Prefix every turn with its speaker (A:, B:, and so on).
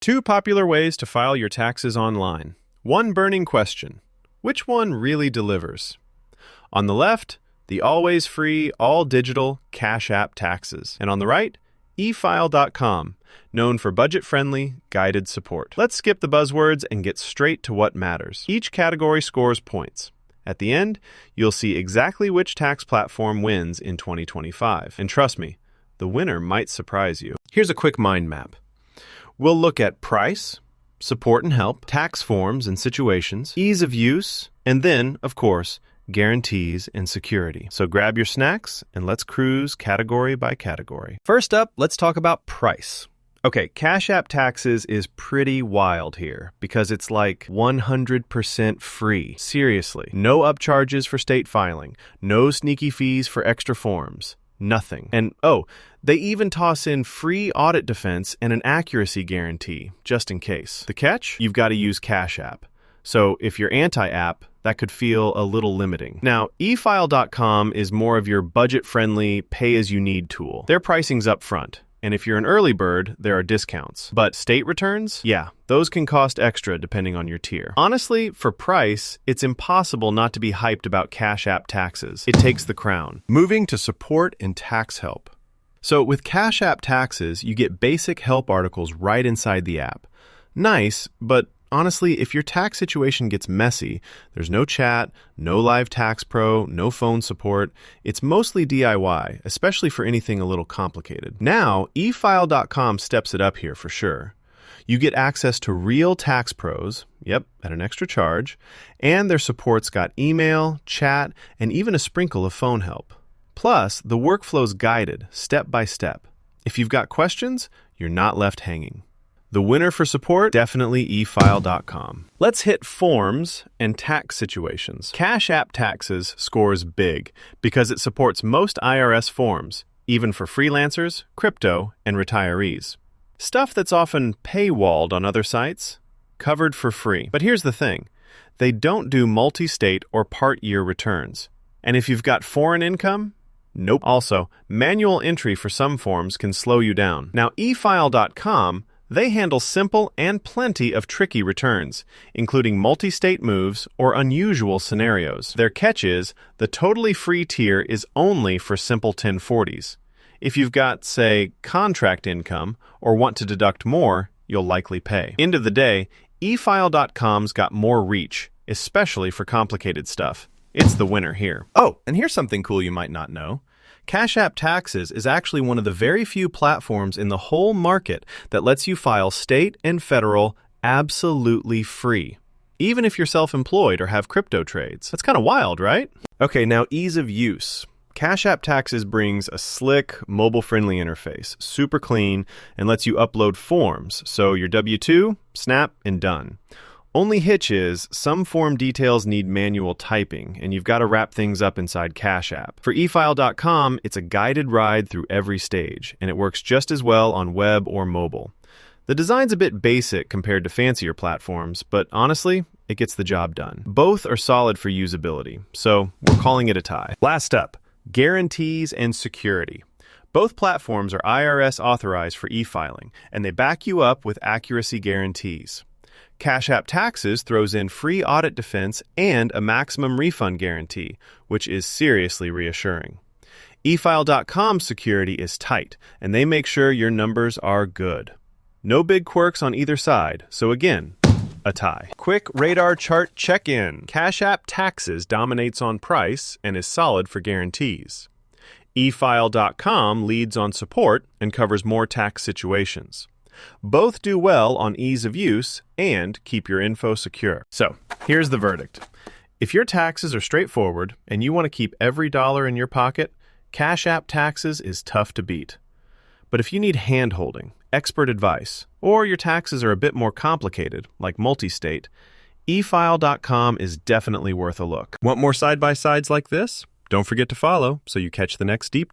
A: Two popular ways to file your taxes online. One burning question. Which one really delivers? On the left, the always free, all digital Cash App taxes. And on the right, efile.com, known for budget-friendly, guided support. Let's skip the buzzwords and get straight to what matters. Each category scores points. At the end, you'll see exactly which tax platform wins in 2025. And trust me, the winner might surprise you. Here's a quick mind map. We'll look at price, support and help, tax forms and situations, ease of use, and then, of course, guarantees and security. So grab your snacks and let's cruise category by category. First up, let's talk about price. Okay, Cash App taxes is pretty wild here because it's like 100% free. Seriously, no upcharges for state filing, no sneaky fees for extra forms. Nothing. And they even toss in free audit defense and an accuracy guarantee, just in case. The catch? You've got to use Cash App. So if you're anti-app, that could feel a little limiting. Now, efile.com is more of your budget-friendly, pay-as-you-need tool. Their pricing's up front. And if you're an early bird, there are discounts. But state returns? Yeah, those can cost extra depending on your tier. Honestly, for price, it's impossible not to be hyped about Cash App taxes. It takes the crown. Moving to support and tax help. So with Cash App taxes, you get basic help articles right inside the app. Nice, but honestly, if your tax situation gets messy, there's no chat, no live tax pro, no phone support. It's mostly DIY, especially for anything a little complicated. Now, efile.com steps it up here for sure. You get access to real tax pros, at an extra charge, and their support's got email, chat, and even a sprinkle of phone help. Plus, the workflow's guided, step by step. If you've got questions, you're not left hanging. The winner for support, definitely efile.com. Let's hit forms and tax situations. Cash App taxes scores big because it supports most IRS forms, even for freelancers, crypto, and retirees. Stuff that's often paywalled on other sites, covered for free. But here's the thing. They don't do multi-state or part-year returns. And if you've got foreign income, nope. Also, manual entry for some forms can slow you down. Now, efile.com, they handle simple and plenty of tricky returns, including multi-state moves or unusual scenarios. Their catch is, the totally free tier is only for simple 1040s. If you've got, say, contract income or want to deduct more, you'll likely pay. End of the day, efile.com's got more reach, especially for complicated stuff. It's the winner here. Oh, and here's something cool you might not know. Cash App Taxes is actually one of the very few platforms in the whole market that lets you file state and federal absolutely free, even if you're self-employed or have crypto trades. That's kind of wild, right? Okay, now ease of use. Cash App Taxes brings a slick, mobile-friendly interface, super clean, and lets you upload forms, so your W-2, snap, and done. Only hitch is, some form details need manual typing, and you've got to wrap things up inside Cash App. For efile.com, it's a guided ride through every stage, and it works just as well on web or mobile. The design's a bit basic compared to fancier platforms, but honestly, it gets the job done. Both are solid for usability, so we're calling it a tie. Last up, guarantees and security. Both platforms are IRS authorized for e-filing, and they back you up with accuracy guarantees. Cash App Taxes throws in free audit defense and a maximum refund guarantee, which is seriously reassuring. efile.com's security is tight, and they make sure your numbers are good. No big quirks on either side, so again, a tie. Quick radar chart check-in. Cash App Taxes dominates on price and is solid for guarantees. efile.com leads on support and covers more tax situations. Both do well on ease of use and keep your info secure. So, here's the verdict. If your taxes are straightforward and you want to keep every dollar in your pocket, Cash App Taxes is tough to beat. But if you need hand-holding, expert advice, or your taxes are a bit more complicated, like multi-state, efile.com is definitely worth a look. Want more side-by-sides like this? Don't forget to follow so you catch the next deep